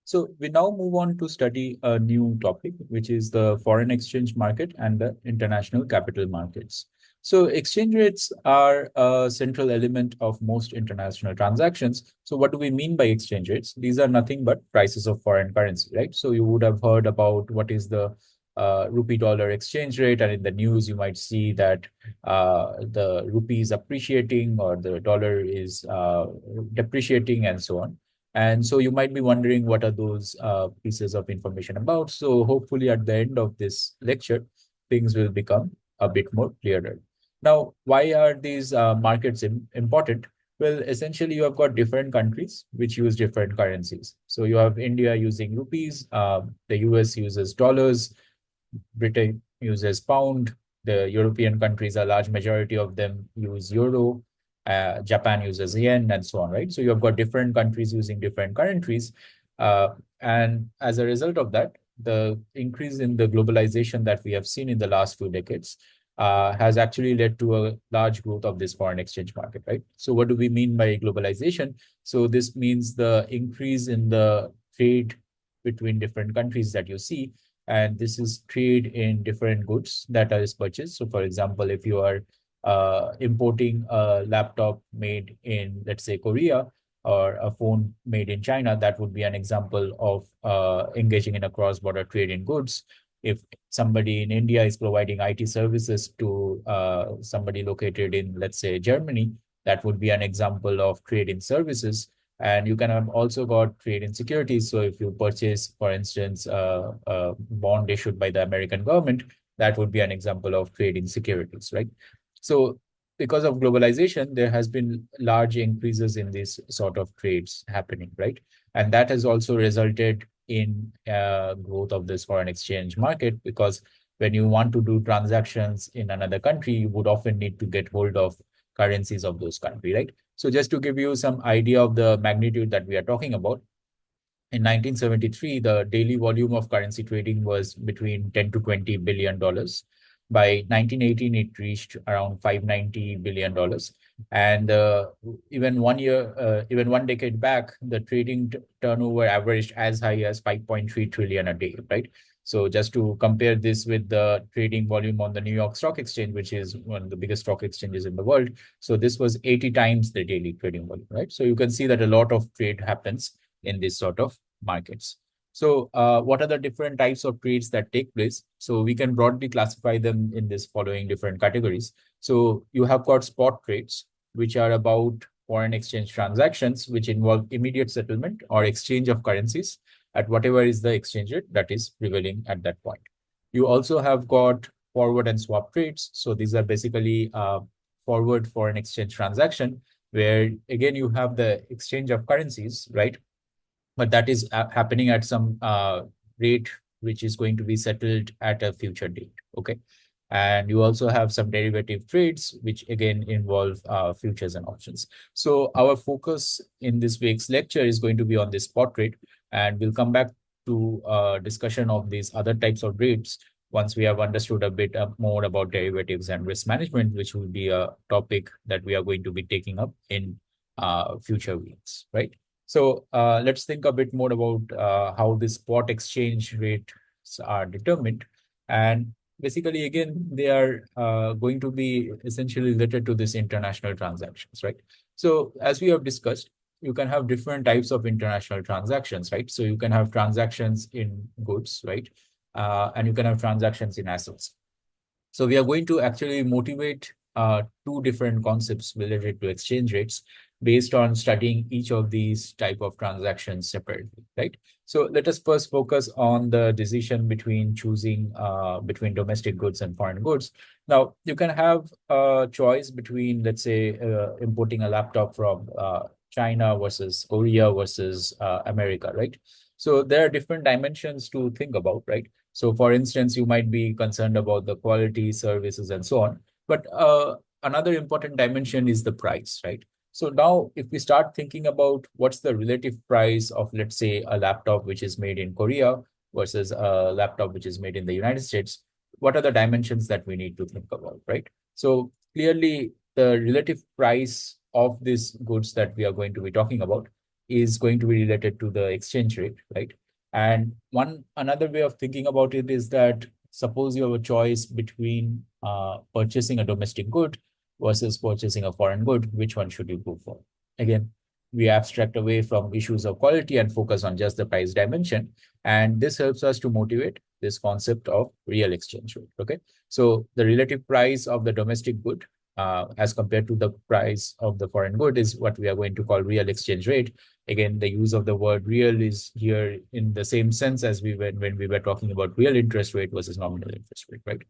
So we now move on to study a new topic, which is the foreign exchange market and the international capital markets. So exchange rates are a central element of most international transactions. So what do we mean by exchange rates? These are nothing but prices of foreign currency, right? So you would have heard about what is the rupee dollar exchange rate, and in the news you might see that the rupee is appreciating or the dollar is depreciating and so on. And so you might be wondering what are those pieces of information about. So hopefully at the end of this lecture, things will become a bit more clearer. Now, why are these markets important? Well, essentially, you have got different countries which use different currencies. So you have India using rupees, the US uses dollars, Britain uses pound, the European countries, a large majority of them use euro, Japan uses yen, and so on, right? So you have got different countries using different currencies. And as a result of that, the increase in the globalization that we have seen in the last few decades has actually led to a large growth of this foreign exchange market, right? So what do we mean by globalization? So this means the increase in the trade between different countries that you see, and this is trade in different goods that is purchased. So for example, if you are importing a laptop made in, let's say, Korea, or a phone made in China, that would be an example of engaging in a cross-border trade in goods. If somebody in India is providing IT services to somebody located in, let's say, Germany, that would be an example of trade in services. And you can have also got trade in securities. So if you purchase, for instance, a bond issued by the American government, that would be an example of trade in securities, right? So because of globalization, there has been large increases in these sort of trades happening, right? And that has also resulted in growth of this foreign exchange market, because when you want to do transactions in another country, you would often need to get hold of currencies of those country, right? So just to give you some idea of the magnitude that we are talking about, in 1973, the daily volume of currency trading was between 10 to 20 billion dollars. By 1918, it reached around 590 billion dollars. And even one decade back, the trading turnover averaged as high as 5.3 trillion a day, right? So just to compare this with the trading volume on the New York Stock Exchange, which is one of the biggest stock exchanges in the world. So this was 80 times the daily trading volume, right? So you can see that a lot of trade happens in this sort of markets. So what are the different types of trades that take place? So we can broadly classify them in this following different categories. So you have got spot trades, which are about foreign exchange transactions, which involve immediate settlement or exchange of currencies at whatever is the exchange rate that is prevailing at that point. You also have got forward and swap trades. So these are basically forward foreign exchange transaction, where again you have the exchange of currencies, right? But that is happening at some rate which is going to be settled at a future date. Okay. And you also have some derivative trades, which again involve futures and options. So our focus in this week's lecture is going to be on this spot trade, and we'll come back to discussion of these other types of trades once we have understood a bit more about derivatives and risk management, which will be a topic that we are going to be taking up in future weeks, right? So let's think a bit more about how the spot exchange rates are determined. And basically, again, they are going to be essentially related to this international transactions, right? So as we have discussed, you can have different types of international transactions, right? So you can have transactions in goods, right? And you can have transactions in assets. So we are going to actually motivate two different concepts related to exchange rates based on studying each of these type of transactions separately, right? So let us first focus on the decision between choosing between domestic goods and foreign goods. Now, you can have a choice between, let's say, importing a laptop from China versus Korea versus America, right? So there are different dimensions to think about, right? So for instance, you might be concerned about the quality, services, and so on. But another important dimension is the price, right? So now if we start thinking about what's the relative price of, let's say, a laptop which is made in Korea versus a laptop which is made in the United States, what are the dimensions that we need to think about, right? So clearly the relative price of these goods that we are going to be talking about is going to be related to the exchange rate, right? And another way of thinking about it is that suppose you have a choice between purchasing a domestic good versus purchasing a foreign good, which one should you go for? Again, we abstract away from issues of quality and focus on just the price dimension. And this helps us to motivate this concept of real exchange rate. Okay. So the relative price of the domestic good as compared to the price of the foreign good is what we are going to call real exchange rate. Again, the use of the word real is here in the same sense as we were when we were talking about real interest rate versus nominal interest rate, right?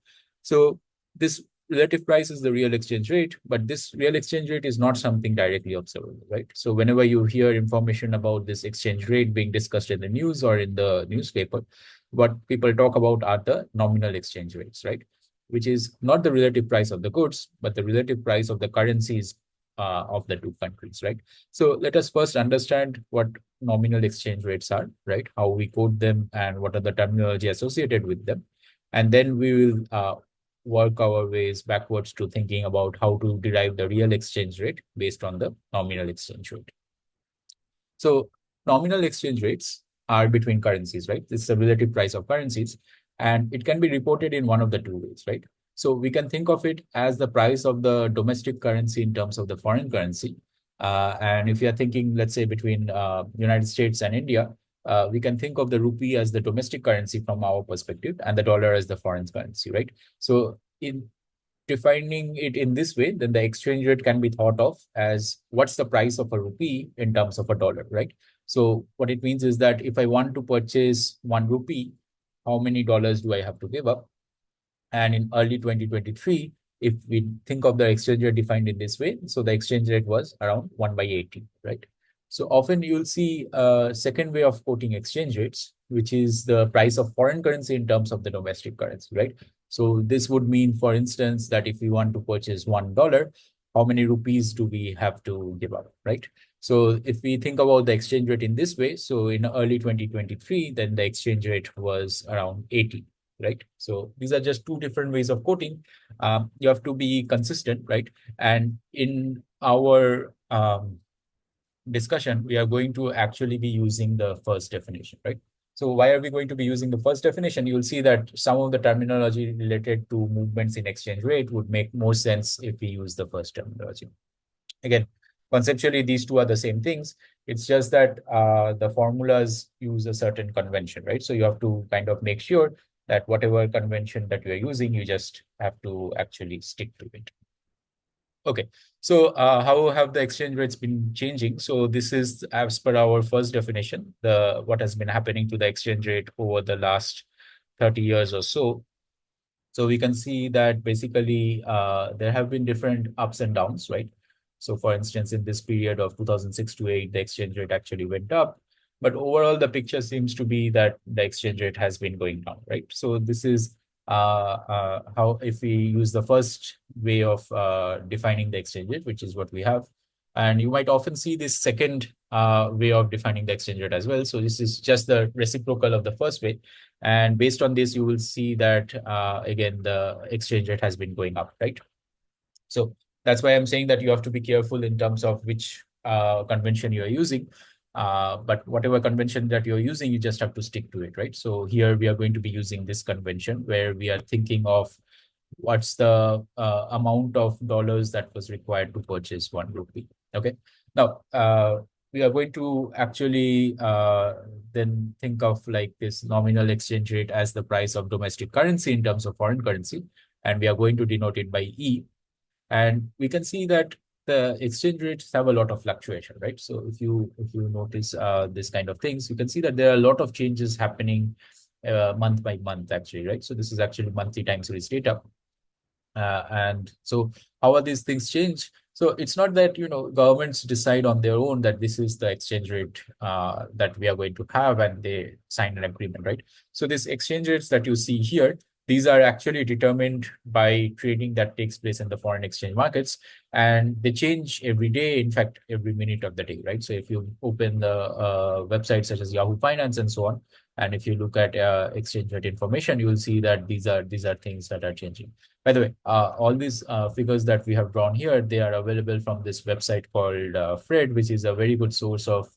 So this relative price is the real exchange rate, but this real exchange rate is not something directly observable, right? So whenever you hear information about this exchange rate being discussed in the news or in the newspaper, what people talk about are the nominal exchange rates, right? Which is not the relative price of the goods, but the relative price of the currencies of the two countries, right? So let us first understand what nominal exchange rates are, right? How we code them and what are the terminology associated with them. And then we will work our ways backwards to thinking about how to derive the real exchange rate based on the nominal exchange rate. So nominal exchange rates are between currencies, right? This is the relative price of currencies, and it can be reported in one of the two ways, right? So we can think of it as the price of the domestic currency in terms of the foreign currency. And if you are thinking, let's say, between United States and India, we can think of the rupee as the domestic currency from our perspective and the dollar as the foreign currency, right? So in defining it in this way, then the exchange rate can be thought of as what's the price of a rupee in terms of a dollar, right? So what it means is that if I want to purchase 1 rupee, how many dollars do I have to give up? And in early 2023, if we think of the exchange rate defined in this way, so the exchange rate was around 1/80, right? So often you'll see a second way of quoting exchange rates, which is the price of foreign currency in terms of the domestic currency, right? So this would mean, for instance, that if we want to purchase $1, how many rupees do we have to give up, right? So if we think about the exchange rate in this way, so in early 2023, then the exchange rate was around 80, right? So these are just two different ways of quoting. You have to be consistent, right? And in our discussion, we are going to actually be using the first definition, right? So why are we going to be using the first definition? You'll see that some of the terminology related to movements in exchange rate would make more sense if we use the first terminology. Again, conceptually, these two are the same things. It's just that the formulas use a certain convention, right? So you have to kind of make sure that whatever convention that you're using, you just have to actually stick to it. Okay, so how have the exchange rates been changing? So this is as per our first definition, what has been happening to the exchange rate over the last 30 years or so. So we can see that basically there have been different ups and downs, right? So for instance, in this period of 2006 to 8, the exchange rate actually went up. But overall, the picture seems to be that the exchange rate has been going down, right? So this is how, if we use the first way of defining the exchange rate, which is what we have. And you might often see this second way of defining the exchange rate as well. So this is just the reciprocal of the first way. And based on this, you will see that, again, the exchange rate has been going up, right? So that's why I'm saying that you have to be careful in terms of which convention you are using. But whatever convention that you're using, you just have to stick to it, right? So here we are going to be using this convention where we are thinking of what's the amount of dollars that was required to purchase 1 rupee. Okay. Now, we are going to actually then think of like this nominal exchange rate as the price of domestic currency in terms of foreign currency. And we are going to denote it by E. And we can see that the exchange rates have a lot of fluctuation, right? So if you notice this kind of things, you can see that there are a lot of changes happening month by month, actually, right? So this is actually monthly time series data. And so how are these things change? So it's not that, governments decide on their own that this is the exchange rate that we are going to have and they sign an agreement, right? So these exchange rates that you see here, these are actually determined by trading that takes place in the foreign exchange markets, and they change every day, in fact, every minute of the day, right? So if you open the websites such as Yahoo Finance and so on, and if you look at exchange rate information, you will see that these are things that are changing. By the way, all these figures that we have drawn here, they are available from this website called Fred, which is a very good source of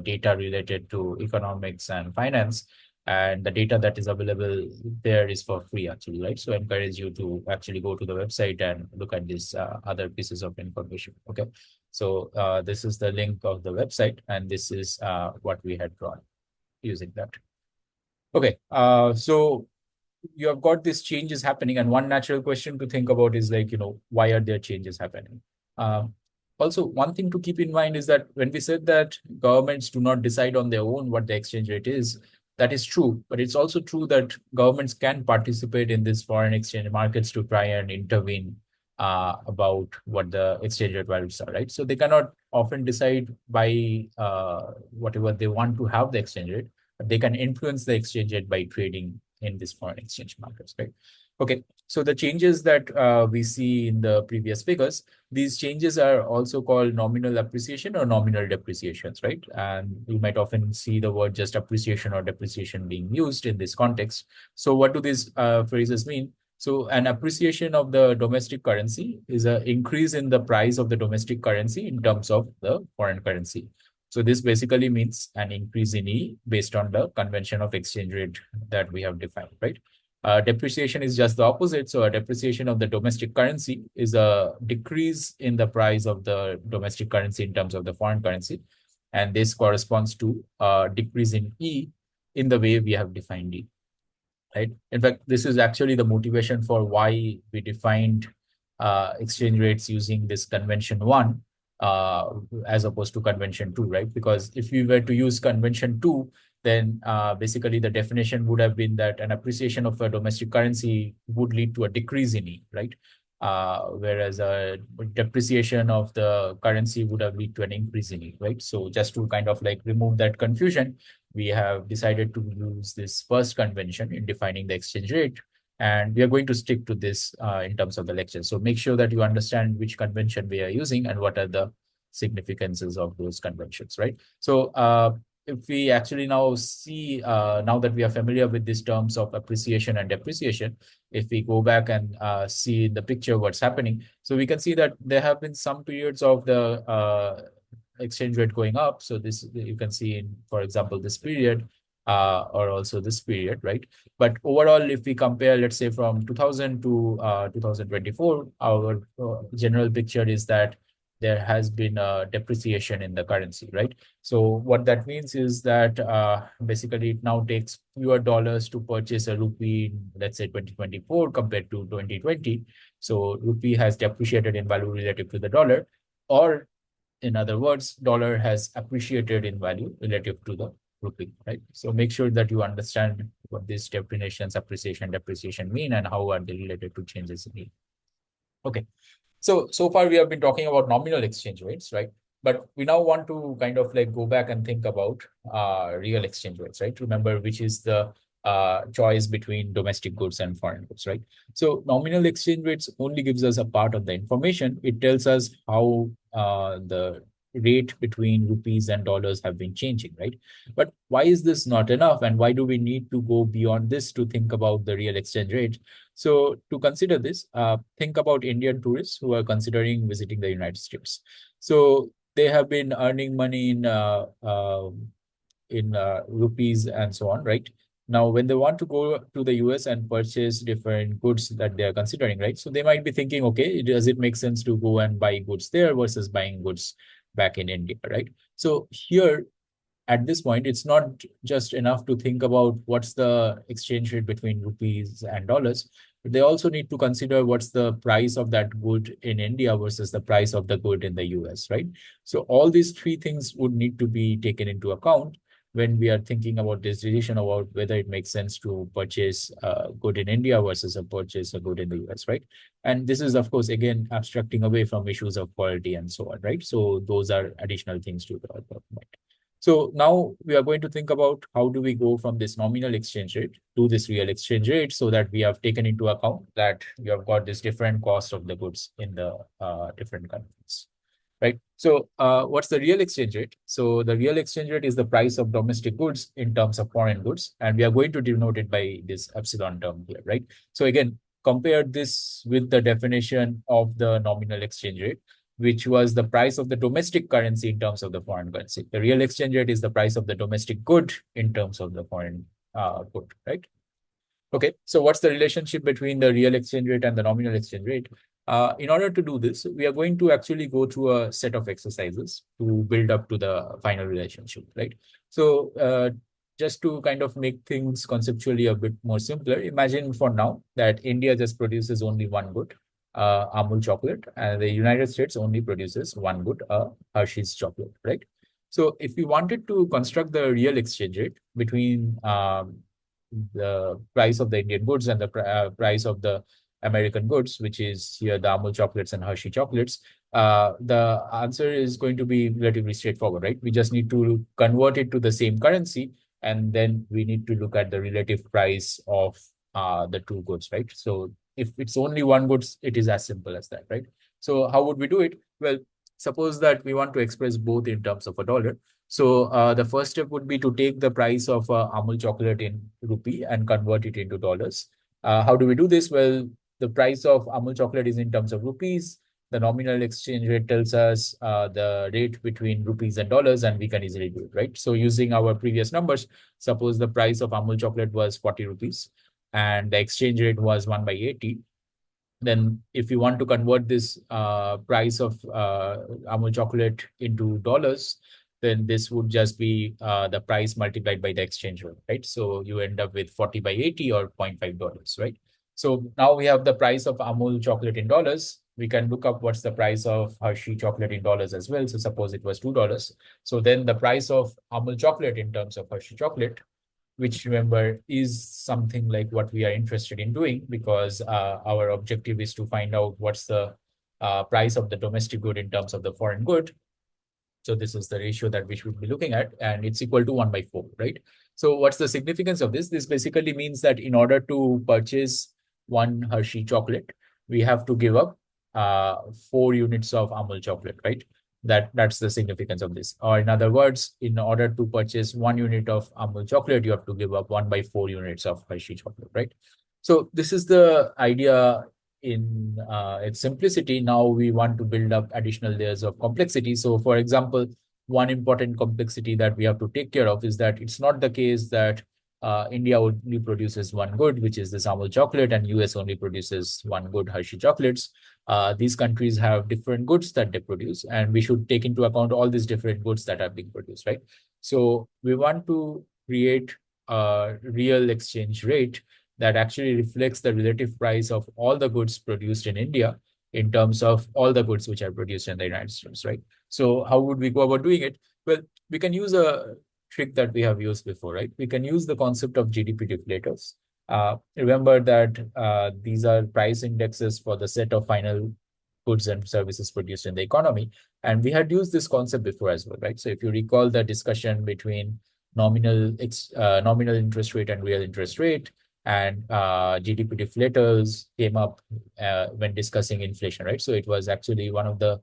data related to economics and finance. And the data that is available there is for free, actually, right? So I encourage you to actually go to the website and look at these other pieces of information. Okay, so this is the link of the website, and this is what we had drawn using that. Okay, so you have got these changes happening, and one natural question to think about is like, why are there changes happening? Um, Also, one thing to keep in mind is that when we said that governments do not decide on their own what the exchange rate is, that is true. But it's also true that governments can participate in these foreign exchange markets to try and intervene about what the exchange rate values are, right? So they cannot often decide by whatever they want to have the exchange rate, but they can influence the exchange rate by trading in these foreign exchange markets, right? Okay, so the changes that we see in the previous figures, these changes are also called nominal appreciation or nominal depreciations, right? And you might often see the word just appreciation or depreciation being used in this context. So what do these phrases mean? So an appreciation of the domestic currency is an increase in the price of the domestic currency in terms of the foreign currency. So this basically means an increase in E based on the convention of exchange rate that we have defined, right? Depreciation is just the opposite. So a depreciation of the domestic currency is a decrease in the price of the domestic currency in terms of the foreign currency. And this corresponds to a decrease in E in the way we have defined E, right? In fact, this is actually the motivation for why we defined exchange rates using this convention 1 as opposed to convention 2, right? Because if we were to use convention 2, then basically the definition would have been that an appreciation of a domestic currency would lead to a decrease in E, right? Whereas a depreciation of the currency would have lead to an increase in E, right? So just to kind of like remove that confusion, we have decided to use this first convention in defining the exchange rate. And we are going to stick to this in terms of the lecture. So make sure that you understand which convention we are using and what are the significances of those conventions, right? So if we actually now see, now that we are familiar with these terms of appreciation and depreciation, if we go back and see in the picture what's happening, so we can see that there have been some periods of the exchange rate going up. So this you can see in, for example, this period or also this period, right? But overall, if we compare, let's say from 2000 to 2024, our general picture is that there has been a depreciation in the currency, right? So what that means is that basically it now takes fewer dollars to purchase a rupee in, let's say, 2024 compared to 2020. So rupee has depreciated in value relative to the dollar, or in other words, dollar has appreciated in value relative to the rupee, right? So make sure that you understand what these definitions, appreciation, depreciation mean and how are they related to changes in yield. Okay. So far we have been talking about nominal exchange rates, right? But we now want to kind of like go back and think about real exchange rates, right? Remember, which is the choice between domestic goods and foreign goods, right? So nominal exchange rates only gives us a part of the information. It tells us how the rate between rupees and dollars have been changing, right? But why is this not enough? And why do we need to go beyond this to think about the real exchange rate? So to consider this, think about Indian tourists who are considering visiting the United States. So they have been earning money in rupees and so on, right? Now, when they want to go to the US and purchase different goods that they are considering, right? So they might be thinking, okay, does it make sense to go and buy goods there versus buying goods back in India, right? So here, at this point, it's not just enough to think about what's the exchange rate between rupees and dollars, but they also need to consider what's the price of that good in India versus the price of the good in the US, right? So all these three things would need to be taken into account when we are thinking about this decision about whether it makes sense to purchase a good in India versus a purchase a good in the US, right? And this is, of course, again, abstracting away from issues of quality and so on, right? So those are additional things to the point. So now we are going to think about how do we go from this nominal exchange rate to this real exchange rate, so that we have taken into account that you have got this different cost of the goods in the different countries, right? So what's the real exchange rate? So the real exchange rate is the price of domestic goods in terms of foreign goods, and we are going to denote it by this epsilon term here, right? So again, compare this with the definition of the nominal exchange rate, which was the price of the domestic currency in terms of the foreign currency. The real exchange rate is the price of the domestic good in terms of the foreign good, right? Okay, so what's the relationship between the real exchange rate and the nominal exchange rate? In order to do this, we are going to actually go through a set of exercises to build up to the final relationship, right? So just to kind of make things conceptually a bit more simpler, imagine for now that India just produces only one good, Amul chocolate, and the United States only produces one good, Hershey's chocolate, right? So if we wanted to construct the real exchange rate between the price of the Indian goods and the price of the American goods, which is here the Amul chocolates and Hershey chocolates, the answer is going to be relatively straightforward, right? We just need to convert it to the same currency, and then we need to look at the relative price of the two goods, right? So if it's only one goods, it is as simple as that, right? So how would we do it? Well, suppose that we want to express both in terms of a dollar. So the first step would be to take the price of Amul chocolate in rupee and convert it into dollars. How do we do this? Well, the price of Amul chocolate is in terms of rupees. The nominal exchange rate tells us the rate between rupees and dollars, and we can easily do it, right? So using our previous numbers, suppose the price of Amul chocolate was 40 rupees and the exchange rate was 1 by 80. Then if you want to convert this price of Amul chocolate into dollars, then this would just be the price multiplied by the exchange rate, right? So you end up with 40 by 80 or $0.5, right? So now we have the price of Amul chocolate in dollars. We can look up what's the price of Hershey chocolate in dollars as well. So suppose it was $2. So then the price of Amul chocolate in terms of Hershey chocolate, which remember is something like what we are interested in doing, because our objective is to find out what's the price of the domestic good in terms of the foreign good. So this is the ratio that we should be looking at, and it's equal to 1 by 4, right? So what's the significance of this? This basically means that in order to purchase one Hershey chocolate, we have to give up 4 units of Amul chocolate, right? That's the significance of this. Or in other words, in order to purchase 1 unit of Amul chocolate, you have to give up 1 by 4 units of Hershey chocolate, right? So this is the idea in its simplicity. Now we want to build up additional layers of complexity. So for example, one important complexity that we have to take care of is that it's not the case that India only produces one good, which is the Amul chocolate, and US only produces one good, Hershey chocolates. These countries have different goods that they produce, and we should take into account all these different goods that are being produced, right? So we want to create a real exchange rate that actually reflects the relative price of all the goods produced in India in terms of all the goods which are produced in the United States, right? So how would we go about doing it? Well, we can use a trick that we have used before, right? We can use the concept of GDP deflators. Remember that these are price indexes for the set of final goods and services produced in the economy. And we had used this concept before as well, right? So if you recall the discussion between nominal interest rate and real interest rate, and GDP deflators came up when discussing inflation, right? So it was actually one of the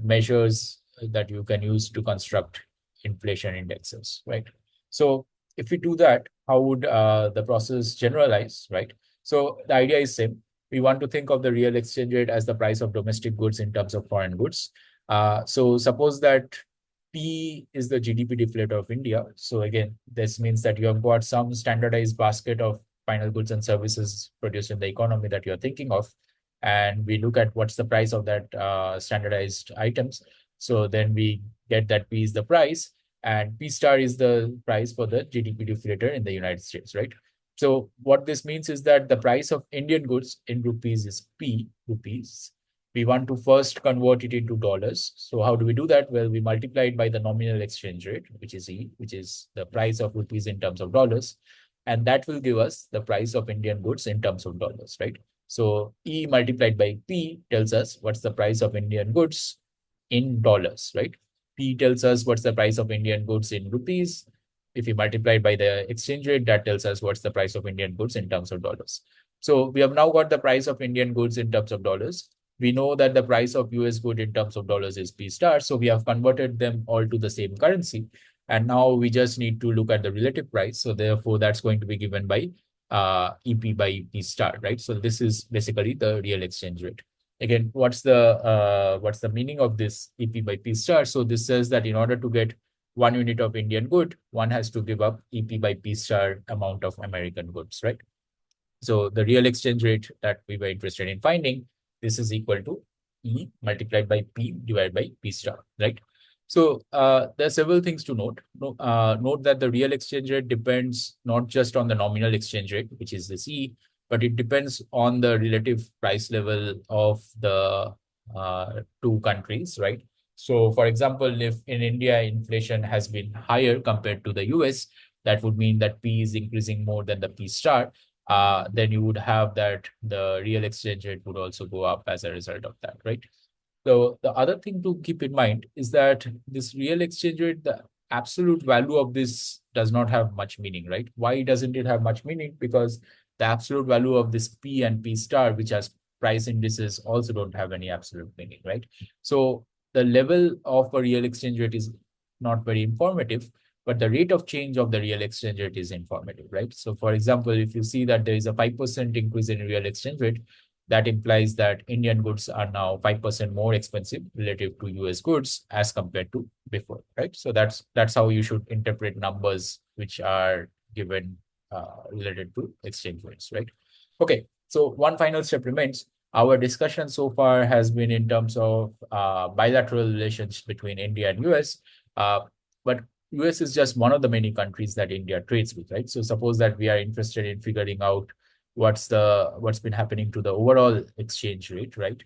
measures that you can use to construct inflation indexes, right? So if we do that, how would the process generalize, right? So the idea is same. We want to think of the real exchange rate as the price of domestic goods in terms of foreign goods. So suppose that P is the GDP deflator of India. So again, this means that you have got some standardized basket of final goods and services produced in the economy that you're thinking of. And we look at what's the price of that standardized items. So then we get that P is the price, and P star is the price for the GDP deflator in the United States, right? So what this means is that the price of Indian goods in rupees is P rupees. We want to first convert it into dollars. So how do we do that? Well, we multiply it by the nominal exchange rate, which is E, which is the price of rupees in terms of dollars. And that will give us the price of Indian goods in terms of dollars, right? So E multiplied by P tells us what's the price of Indian goods in dollars, right? P tells us what's the price of Indian goods in rupees. If we multiply it by the exchange rate, that tells us what's the price of Indian goods in terms of dollars. So we have now got the price of Indian goods in terms of dollars. We know that the price of US good in terms of dollars is P star. So we have converted them all to the same currency. And now we just need to look at the relative price. So therefore, that's going to be given by EP by P star, right? So this is basically the real exchange rate. Again, what's the meaning of this EP by P star? So this says that in order to get 1 unit of Indian good, one has to give up EP by P star amount of American goods, right? So the real exchange rate that we were interested in finding, this is equal to E multiplied by P divided by P star, right? So there are several things to note. Note that the real exchange rate depends not just on the nominal exchange rate, which is this E, but it depends on the relative price level of the two countries, right? So for example, if in India, inflation has been higher compared to the US, that would mean that P is increasing more than the P star. Then you would have that the real exchange rate would also go up as a result of that, right? So the other thing to keep in mind is that this real exchange rate, the absolute value of this does not have much meaning, right? Why doesn't it have much meaning? Because the absolute value of this P and P star, which has price indices, also don't have any absolute meaning, right? So the level of a real exchange rate is not very informative, but the rate of change of the real exchange rate is informative, right? So for example, if you see that there is a 5% increase in real exchange rate, that implies that Indian goods are now 5% more expensive relative to US goods as compared to before, right? So that's how you should interpret numbers which are given related to exchange rates, right? Okay, so one final step remains. Our discussion so far has been in terms of bilateral relations between India and US, but US is just one of the many countries that India trades with, right? So suppose that we are interested in figuring out what's been happening to the overall exchange rate, right?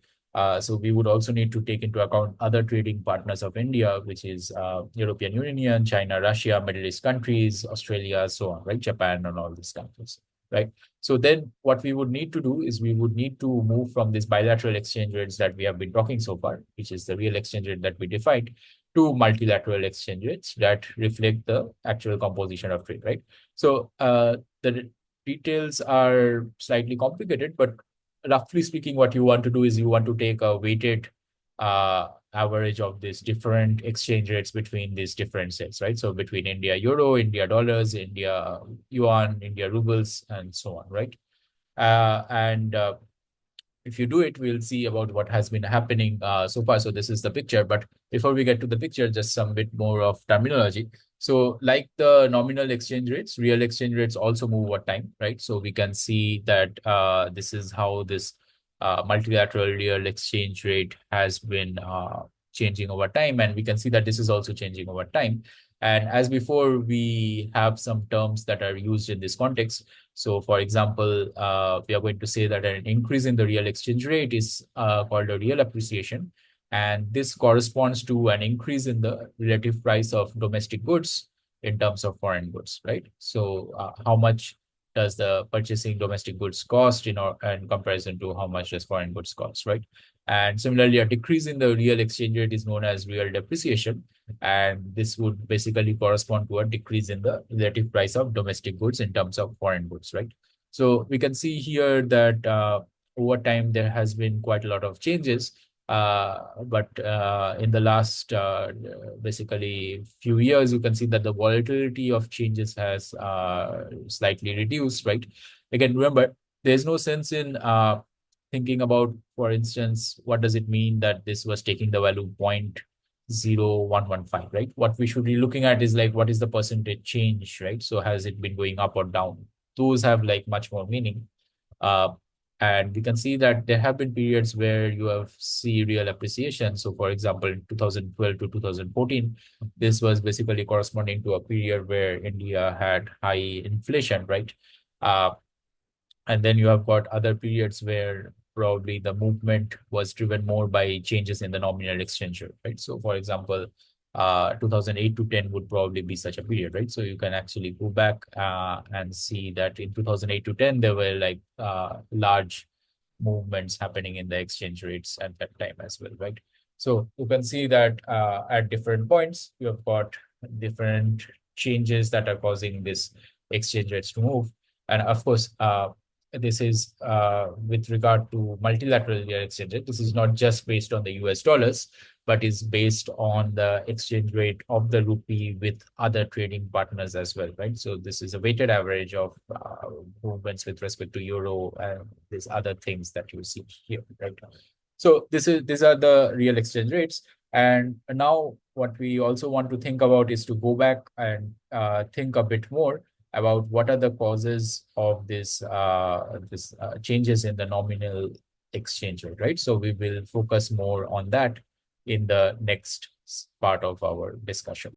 So we would also need to take into account other trading partners of India, which is European Union, China, Russia, Middle East countries, Australia, so on, right? Japan and all these countries, right? So then what we would need to do is we would need to move from this bilateral exchange rates that we have been talking so far, which is the real exchange rate that we defined, to multilateral exchange rates that reflect the actual composition of trade, right? So the details are slightly complicated, but roughly speaking, what you want to do is you want to take a weighted average of these different exchange rates between these different sets, right? So between India euro, India dollars, India yuan, India rubles, and so on, right? And if you do it, we'll see about what has been happening so far. So this is the picture, but before we get to the picture, just some bit more of terminology. So like the nominal exchange rates, real exchange rates also move over time, right? So we can see that this is how this multilateral real exchange rate has been changing over time. And we can see that this is also changing over time. And as before, we have some terms that are used in this context. So for example, we are going to say that an increase in the real exchange rate is called a real appreciation. And this corresponds to an increase in the relative price of domestic goods in terms of foreign goods, right? So how much does the purchasing domestic goods cost in comparison to how much does foreign goods cost, right? And similarly, a decrease in the real exchange rate is known as real depreciation. And this would basically correspond to a decrease in the relative price of domestic goods in terms of foreign goods, right? So we can see here that over time, there has been quite a lot of changes. But in the last basically few years, you can see that the volatility of changes has slightly reduced, right? Again, remember, there's no sense in thinking about, for instance, what does it mean that this was taking the value 0.0115, right? What we should be looking at is like, what is the percentage change, right? So has it been going up or down? Those have like much more meaning. And we can see that there have been periods where you have see real appreciation. So for example, in 2012 to 2014, this was basically corresponding to a period where India had high inflation, right? And then you have got other periods where probably the movement was driven more by changes in the nominal exchange rate, right? So for example, 2008 to 10 would probably be such a period, right? So you can actually go back and see that in 2008 to 10, there were like large movements happening in the exchange rates at that time as well, right? So you can see that at different points, you have got different changes that are causing this exchange rates to move. And of course, this is with regard to multilateral exchange rate. This is not just based on the US dollars, but is based on the exchange rate of the rupee with other trading partners as well, right? So this is a weighted average of movements with respect to euro and these other things that you see here, right? So these are the real exchange rates. And now what we also want to think about is to go back and think a bit more about what are the causes of this changes in the nominal exchange rate, right? So we will focus more on that in the next part of our discussion.